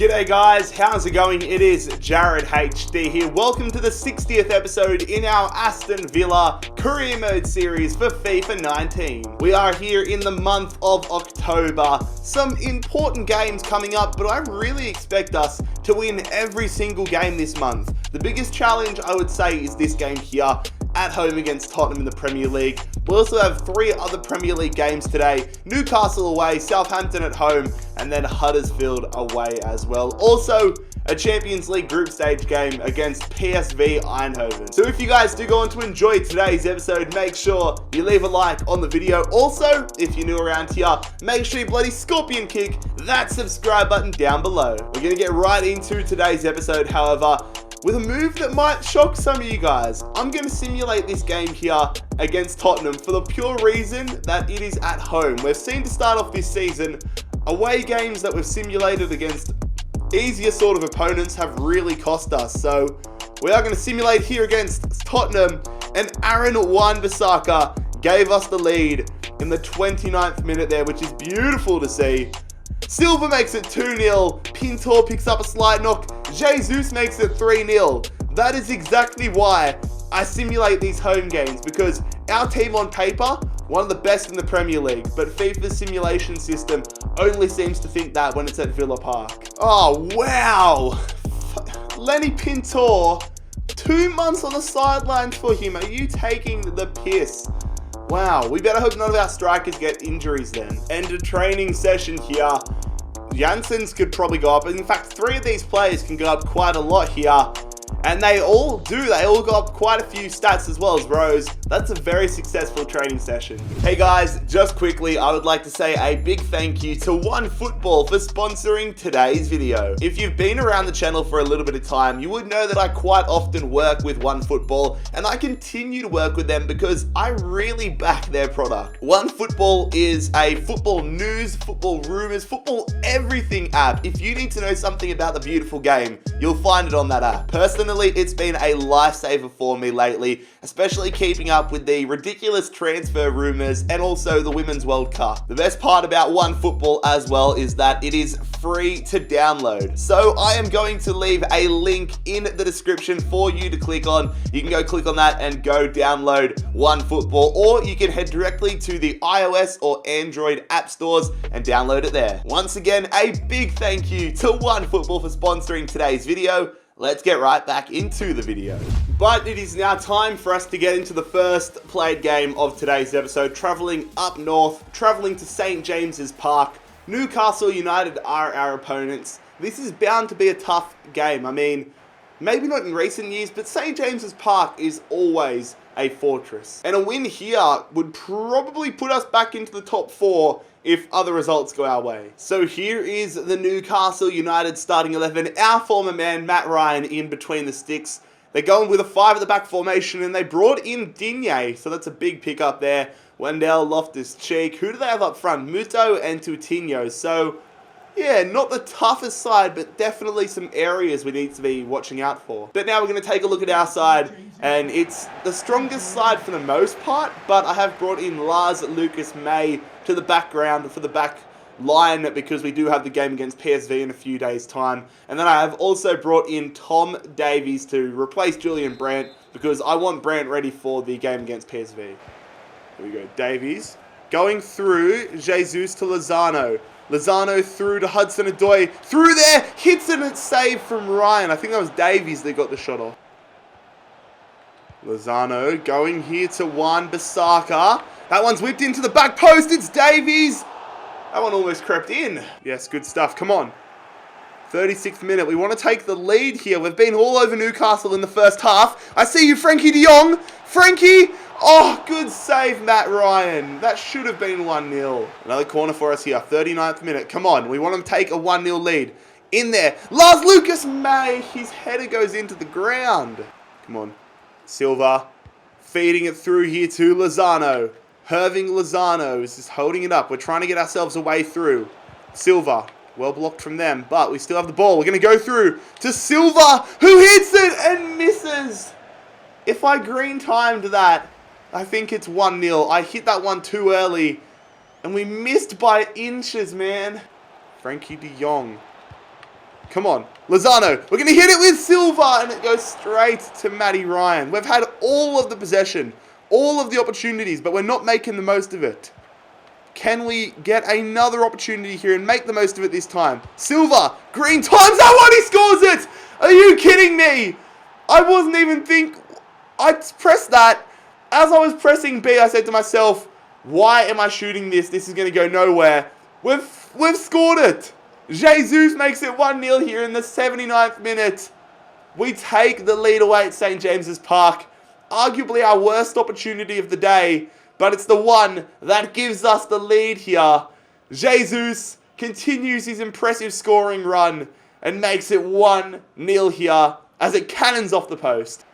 G'day guys, how's it going? It is JarradHD here. Welcome to the 60th episode in our Aston Villa Career Mode series for FIFA 19. We are here in the month of October. Some important games coming up, but I really expect us to win every single game this month. The biggest challenge I would say is this game here at home against Tottenham in the Premier League. We also have 3 other Premier League games today. Newcastle away, Southampton at home, and then Huddersfield away as well. Also, a Champions League group stage game against PSV Eindhoven. So if you guys do go on to enjoy today's episode, make sure you leave a like on the video. Also, if you're new around here, make sure you bloody scorpion kick that subscribe button down below. We're gonna get right into today's episode, however, with a move that might shock some of you guys. I'm going to simulate this game here against Tottenham for the pure reason that it is at home. We've seen to start off this season, away games that we've simulated against easier sort of opponents have really cost us. So we are going to simulate here against Tottenham, and Aaron Wan-Bissaka gave us the lead in the 29th minute there, which is beautiful to see. Silva makes it 2-0, Pintor picks up a slight knock, Jesus makes it 3-0. That is exactly why I simulate these home games, because our team on paper, one of the best in the Premier League, but FIFA's simulation system only seems to think that when it's at Villa Park. Oh, wow. Lenny Pintor, 2 months on the sidelines for him. Are you taking the piss? Wow, we better hope none of our strikers get injuries then. End of training session here. Janssens could probably go up. In fact, 3 of these players can go up quite a lot here. And they all do. They all go up quite a few stats as well as rows. That's a very successful training session. Hey guys, just quickly, I would like to say a big thank you to OneFootball for sponsoring today's video. If you've been around the channel for a little bit of time, you would know that I quite often work with OneFootball, and I continue to work with them because I really back their product. OneFootball is a football news, football rumors, football everything app. If you need to know something about the beautiful game, you'll find it on that app. Personally, it's been a lifesaver for me lately, especially keeping up with the ridiculous transfer rumors and also the Women's World Cup. The best part about OneFootball as well is that it is free to download. So I am going to leave a link in the description for you to click on. You can go click on that and go download OneFootball, or you can head directly to the iOS or Android app stores and download it there. Once again, a big thank you to OneFootball for sponsoring today's video. Let's get right back into the video. But it is now time for us to get into the first played game of today's episode. Travelling up north, travelling to St. James's Park. Newcastle United are our opponents. This is bound to be a tough game. I mean, maybe not in recent years, but St. James's Park is always a fortress. And a win here would probably put us back into the top 4 if other results go our way. So here is the Newcastle United starting 11. Our former man, Matt Ryan, in between the sticks. They're going with a 5 at the back formation, and they brought in Digne, so that's a big pick up there. Wendell, Loftus-Cheek. Who do they have up front? Muto and Coutinho. So, yeah, not the toughest side, but definitely some areas we need to be watching out for. But now we're going to take a look at our side, and it's the strongest side for the most part, but I have brought in Lars Lucas May to the background for the back line because we do have the game against PSV in a few days' time. And then I have also brought in Tom Davies to replace Julian Brandt because I want Brandt ready for the game against PSV. Here we go, Davies. Going through, Jesus to Lozano. Lozano through to Hudson-Odoi. Through there, hits it and it's saved from Ryan. I think that was Davies that got the shot off. Lozano going here to Wan-Bissaka. That one's whipped into the back post. It's Davies. That one almost crept in. Yes, good stuff. Come on. 36th minute. We want to take the lead here. We've been all over Newcastle in the first half. I see you, Frankie de Jong. Frankie. Oh, good save, Matt Ryan. That should have been 1-0. Another corner for us here. 39th minute. Come on. We want to take a 1-0 lead. In there. Lars Lucas May. His header goes into the ground. Come on. Silva. Feeding it through here to Lozano. Herving Lozano is just holding it up. We're trying to get ourselves a way through. Silva. Well blocked from them, but we still have the ball. We're going to go through to Silva, who hits it and misses. If I green timed that, I think it's 1-0. I hit that one too early, and we missed by inches, man. Frankie de Jong. Come on. Lozano. We're going to hit it with Silva, and it goes straight to Matty Ryan. We've had all of the possession, all of the opportunities, but we're not making the most of it. Can we get another opportunity here and make the most of it this time? Silva. Green times that one. He scores it. Are you kidding me? I wasn't even I pressed that. As I was pressing B, I said to myself, why am I shooting this? This is going to go nowhere. We've scored it. Jesus makes it 1-0 here in the 79th minute. We take the lead away at St. James's Park. Arguably our worst opportunity of the day, but it's the one that gives us the lead here. Jesus continues his impressive scoring run and makes it 1-0 here as it cannons off the post.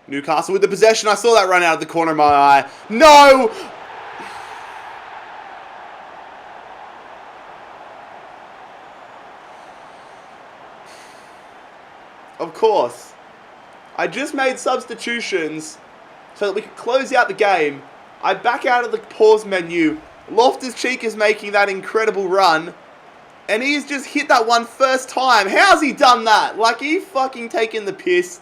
Newcastle with the possession. I saw that run out of the corner of my eye. No! Of course. I just made substitutions so that we could close out the game. I back out of the pause menu. Loftus-Cheek is making that incredible run. And he's just hit that one first time. How's he done that? Like, he fucking taking the piss.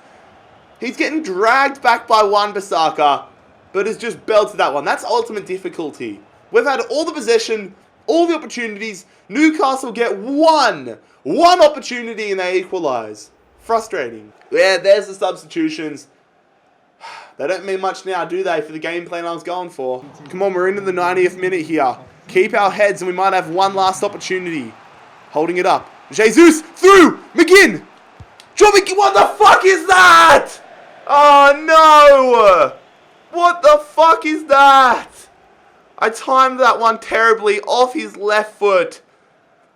He's getting dragged back by Wan-Bissaka, but has just belted that one. That's ultimate difficulty. We've had all the possession, all the opportunities. Newcastle get one opportunity and they equalise. Frustrating. Yeah, there's the substitutions. They don't mean much now, do they, for the game plan I was going for? Come on, we're into the 90th minute here. Keep our heads and we might have one last opportunity. Holding it up. Jesus, through! McGinn! John McGinn, what the fuck is that? Oh no! What the fuck is that? I timed that one terribly off his left foot.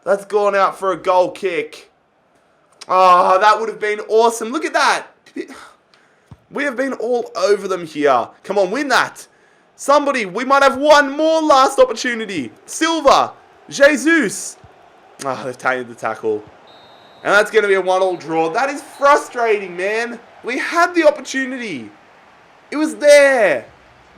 That's gone out for a goal kick. Oh, that would have been awesome. Look at that. We have been all over them here. Come on, win that. Somebody, we might have one more last opportunity. Silva. Jesus. Oh, they've tainted the tackle. And that's going to be a 1-1 draw. That is frustrating, man. We had the opportunity. It was there.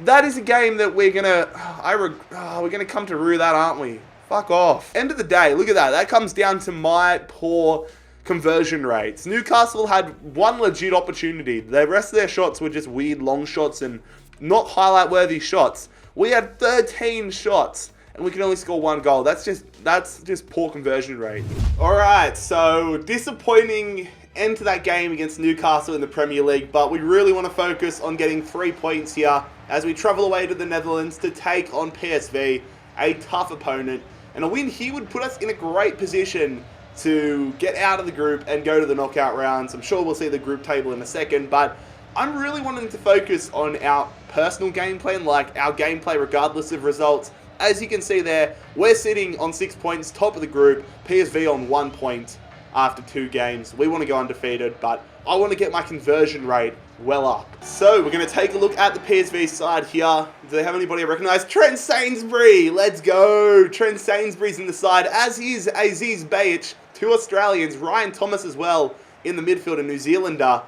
That is a game that we're going to come to rue that, aren't we? Fuck off. End of the day, look at that. That comes down to my poor conversion rates. Newcastle had one legit opportunity. The rest of their shots were just weird long shots and not highlight-worthy shots. We had 13 shots and we can only score one goal. That's just poor conversion rate. Alright, so disappointing end to that game against Newcastle in the Premier League, but we really want to focus on getting 3 points here as we travel away to the Netherlands to take on PSV, a tough opponent. And a win here would put us in a great position to get out of the group and go to the knockout rounds. I'm sure we'll see the group table in a second, but I'm really wanting to focus on our personal game plan, like our gameplay regardless of results. As you can see there, we're sitting on 6 points, top of the group, PSV on 1 point after 2 games. We want to go undefeated, but I want to get my conversion rate well up. So we're going to take a look at the PSV side here. Do they have anybody I recognise? Trent Sainsbury, let's go. Trent Sainsbury's in the side, as is Aziz Bayic, 2 Australians, Ryan Thomas as well in the midfield, a New Zealander.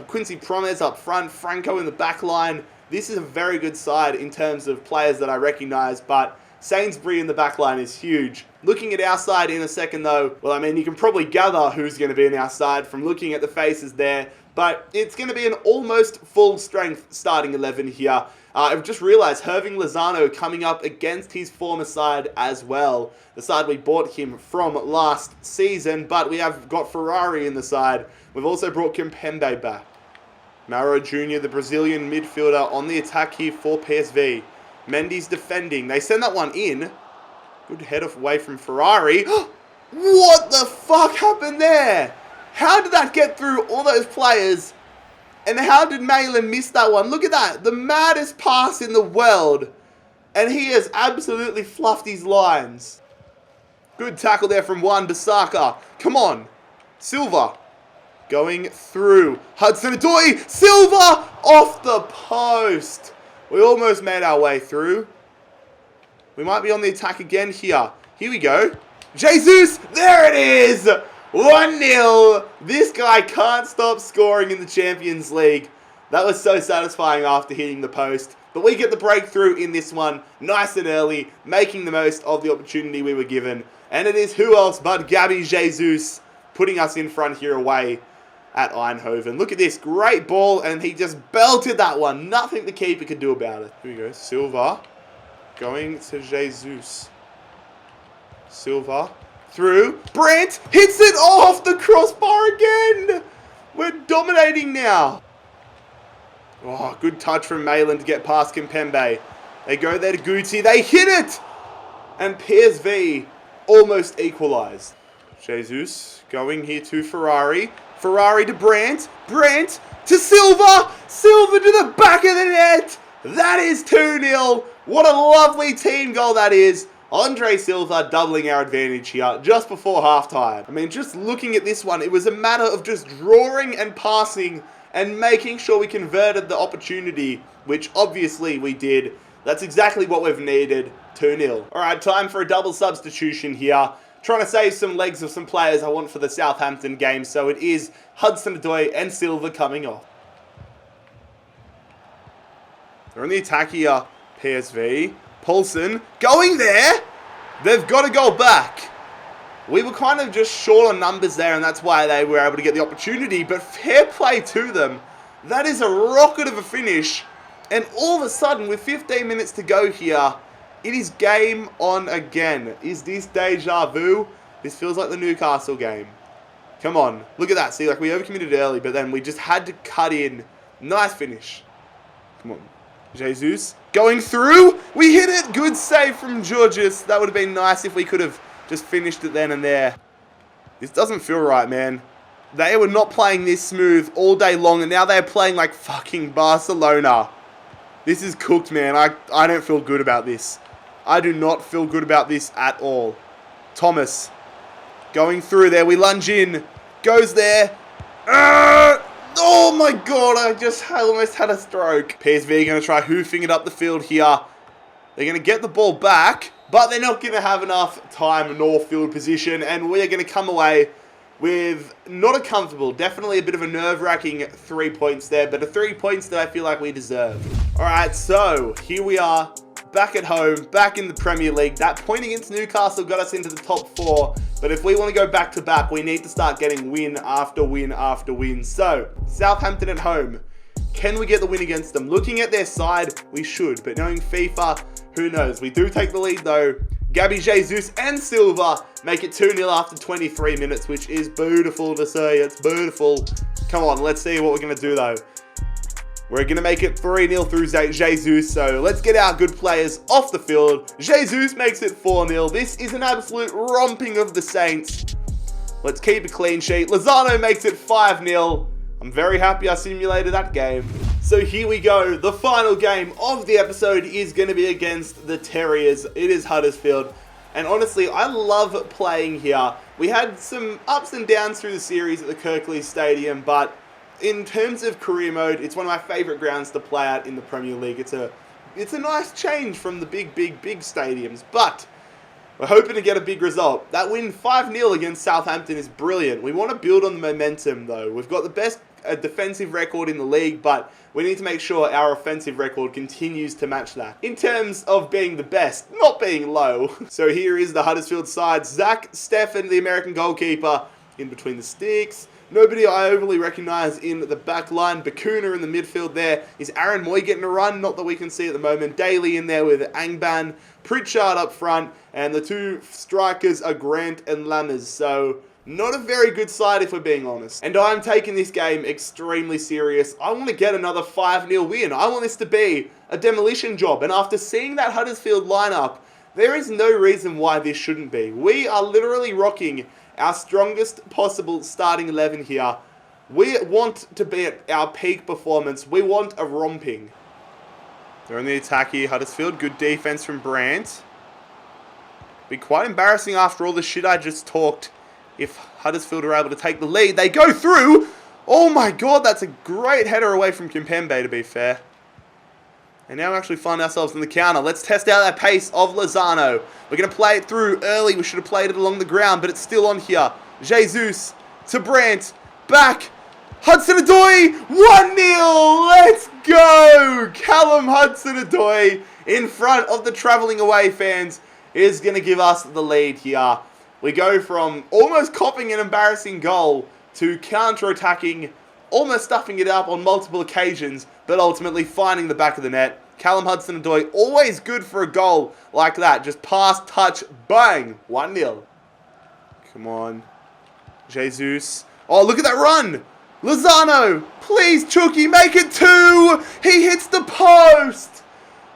Quincy Promes up front, Franco in the back line. This is a very good side in terms of players that I recognise, but Sainsbury in the back line is huge. Looking at our side in a second though, well, I mean, you can probably gather who's going to be in our side from looking at the faces there, but it's going to be an almost full strength starting 11 here. I've just realised Hirving Lozano coming up against his former side as well. The side we bought him from last season, but we have got Ferrari in the side. We've also brought Kimpembe back. Mauro Jr., the Brazilian midfielder, on the attack here for PSV. Mendy's defending. They send that one in. Good head off away from Ferrari. What the fuck happened there? How did that get through all those players? And how did Malin miss that one? Look at that. The maddest pass in the world. And he has absolutely fluffed his lines. Good tackle there from Wan-Bissaka. Come on. Silva. Going through. Hudson-Odoi. Silva off the post. We almost made our way through. We might be on the attack again here. Here we go. Jesus. There it is. 1-0. This guy can't stop scoring in the Champions League. That was so satisfying after hitting the post. But we get the breakthrough in this one nice and early, making the most of the opportunity we were given. And it is who else but Gabby Jesus putting us in front here away at Eindhoven. Look at this. Great ball, and he just belted that one. Nothing the keeper could do about it. Here we go. Silva going to Jesus. Silva through. Brandt hits it off the crossbar again. We're dominating now. Oh, good touch from Malin to get past Kimpembe. They go there to Guti. They hit it! And PSV almost equalised. Jesus going here to Ferrari. Ferrari to Brandt. Brandt to Silva. Silva to the back of the net. That is 2-0. What a lovely team goal that is. Andre Silva doubling our advantage here just before halftime. I mean, just looking at this one, it was a matter of just drawing and passing and making sure we converted the opportunity, which obviously we did. That's exactly what we've needed. 2-0. All right, time for a double substitution here. Trying to save some legs of some players I want for the Southampton game. So it is Hudson-Odoi and Silva coming off. They're on the attack here. PSV. Paulson going there. They've got to go back. We were kind of just short on numbers there, and that's why they were able to get the opportunity. But fair play to them. That is a rocket of a finish. And all of a sudden, with 15 minutes to go here, it is game on again. Is this deja vu? This feels like the Newcastle game. Come on. Look at that. See, like we overcommitted early, but then we just had to cut in. Nice finish. Come on. Jesus going through. We hit it. Good save from Georges. That would have been nice if we could have just finished it then and there. This doesn't feel right, man. They were not playing this smooth all day long, and now they're playing like fucking Barcelona. This is cooked, man. I don't feel good about this. I do not feel good about this at all. Thomas going through there. We lunge in. Goes there. Oh my god, I just almost had a stroke. PSV are going to try hoofing it up the field here. They're going to get the ball back, but they're not going to have enough time nor field position, and we are going to come away with not a comfortable, definitely a bit of a nerve-wracking 3 points there, but a 3 points that I feel like we deserve. Alright, so here we are, back at home, back in the Premier League. That point against Newcastle got us into the top 4, but if we want to go back-to-back, we need to start getting win after win after win. So, Southampton at home. Can we get the win against them? Looking at their side, we should, but knowing FIFA, who knows? We do take the lead though. Gabby Jesus and Silva make it 2-0 after 23 minutes, which is beautiful to see. It's beautiful. Come on, let's see what we're going to do though. We're going to make it 3-0 through Jesus, so let's get our good players off the field. Jesus makes it 4-0. This is an absolute romping of the Saints. Let's keep a clean sheet. Lozano makes it 5-0. I'm very happy I simulated that game. So here we go. The final game of the episode is going to be against the Terriers. It is Huddersfield. And honestly, I love playing here. We had some ups and downs through the series at the Kirklees Stadium, but in terms of career mode, it's one of my favourite grounds to play at in the Premier League. It's a nice change from the big stadiums, but we're hoping to get a big result. That win 5-0 against Southampton is brilliant. We want to build on the momentum though. We've got the best defensive record in the league, but we need to make sure our offensive record continues to match that. In terms of being the best, not being low. So here is the Huddersfield side. Zach Steffen, the American goalkeeper, in between the sticks. Nobody I overly recognise in the back line. Bakuna in the midfield there. Is Aaron Moy getting a run? Not that we can see at the moment. Daly in there with Angban. Pritchard up front. And the two strikers are Grant and Lammers. So not a very good side if we're being honest. And I'm taking this game extremely serious. I want to get another 5-0 win. I want this to be a demolition job. And after seeing that Huddersfield lineup, there is no reason why this shouldn't be. We are literally rocking our strongest possible starting 11 here. We want to be at our peak performance. We want a romping. They're on the attack here, Huddersfield. Good defense from Brandt. Be quite embarrassing after all the shit I just talked if Huddersfield are able to take the lead. They go through. Oh my god, that's a great header away from Kimpembe, to be fair. And now we actually find ourselves in the counter. Let's test out that pace of Lozano. We're going to play it through early. We should have played it along the ground, but it's still on here. Jesus to Brandt. Back. Hudson-Odoi. 1-0. Let's go. Callum Hudson-Odoi in front of the travelling away fans is going to give us the lead here. We go from almost copping an embarrassing goal to counter-attacking, almost stuffing it up on multiple occasions, but ultimately finding the back of the net. Callum Hudson-Odoi, always good for a goal like that. Just pass, touch, bang, 1-0. Come on. Jesus. Oh, look at that run. Lozano, please, Chucky, make it 2. He hits the post.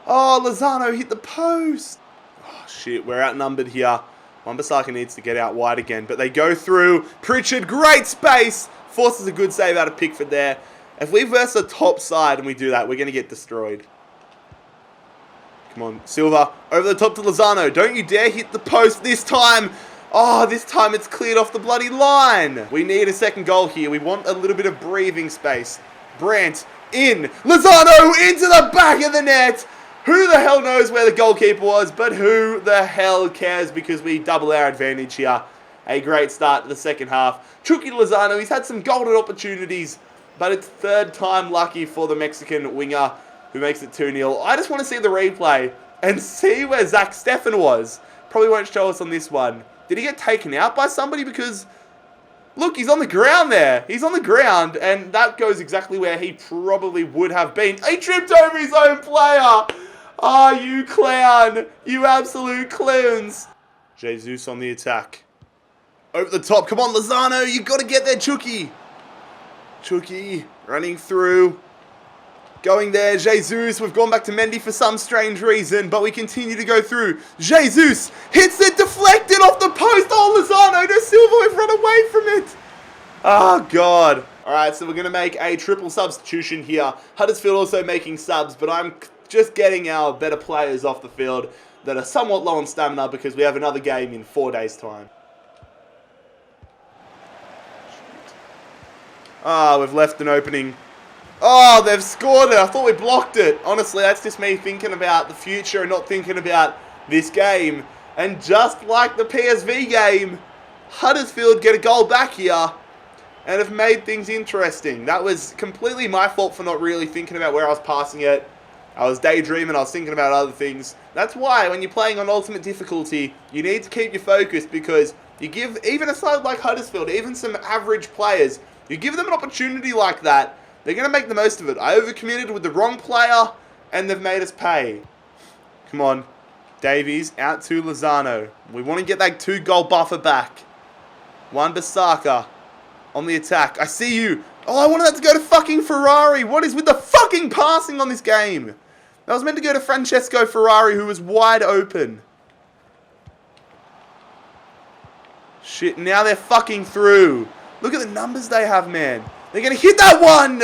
Oh, Lozano hit the post. Oh, shit, we're outnumbered here. Wan-Bissaka needs to get out wide again, but they go through. Pritchard, great space. Forces a good save out of Pickford there. If we verse the top side and we do that, we're going to get destroyed. Come on, Silva, over the top to Lozano. Don't you dare hit the post this time. Oh, this time it's cleared off the bloody line. We need a second goal here. We want a little bit of breathing space. Brandt in. Lozano into the back of the net. Who the hell knows where the goalkeeper was, but who the hell cares because we double our advantage here. A great start to the second half. Chucky Lozano, he's had some golden opportunities, but it's third time lucky for the Mexican winger who makes it 2-0. I just want to see the replay and see where Zach Steffen was. Probably won't show us on this one. Did he get taken out by somebody? Because, look, he's on the ground there. He's on the ground, and that goes exactly where he probably would have been. He tripped over his own player. Oh, you clown. You absolute clowns. Jesus on the attack. Over the top. Come on, Lozano. You got to get there, Chucky. Chucky running through. Going there, Jesus. We've gone back to Mendy for some strange reason, but we continue to go through. Jesus hits it, deflected off the post. Oh, Lozano to Silva. We've run away from it. Oh, God. All right, so we're going to make a triple substitution here. Huddersfield also making subs, but I'm just getting our better players off the field that are somewhat low on stamina because we have another game in 4 days' time. Ah, we've left an opening. Oh, they've scored it. I thought we blocked it. Honestly, that's just me thinking about the future and not thinking about this game. And just like the PSV game, Huddersfield get a goal back here and have made things interesting. That was completely my fault for not really thinking about where I was passing it. I was daydreaming. I was thinking about other things. That's why when you're playing on ultimate difficulty, you need to keep your focus because you give, even a side like Huddersfield, even some average players, you give them an opportunity like that, they're going to make the most of it. I overcommitted with the wrong player, and they've made us pay. Come on. Davies out to Lozano. We want to get that 2-goal buffer back. Wan-Bissaka on the attack. I see you. Oh, I wanted that to go to fucking Ferrari. What is with the fucking passing on this game? That was meant to go to Francesco Ferrari, who was wide open. Shit, now they're fucking through. Look at the numbers they have, man. They're going to hit that one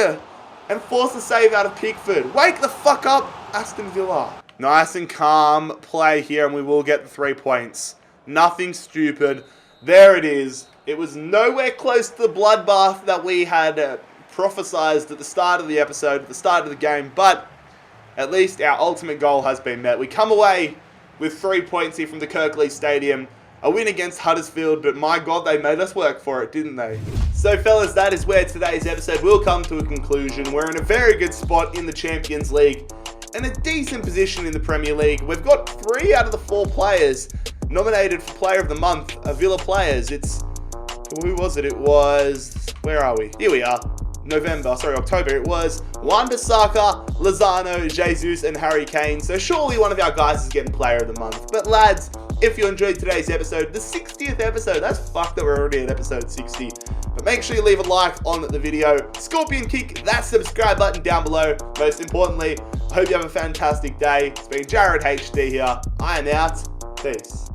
and force a save out of Pickford. Wake the fuck up, Aston Villa. Nice and calm play here, and we will get the 3 points. Nothing stupid. There it is. It was nowhere close to the bloodbath that we had prophesized at the start of the episode, at the start of the game, but at least our ultimate goal has been met. We come away with 3 points here from the Kirklees Stadium. A win against Huddersfield, but my God, they made us work for it, didn't they? So, fellas, that is where today's episode will come to a conclusion. We're in a very good spot in the Champions League and a decent position in the Premier League. We've got 3 out of the 4 players nominated for Player of the Month, Villa players. Who was it? It was, where are we? Here we are. October. It was Wan-Bissaka, Lozano, Jesus, and Harry Kane. So surely one of our guys is getting Player of the Month. But lads, if you enjoyed today's episode, the 60th episode, that's fucked that we're already at episode 60. But make sure you leave a like on the video. Scorpion kick that subscribe button down below. Most importantly, I hope you have a fantastic day. It's been JarradHD here. I am out. Peace.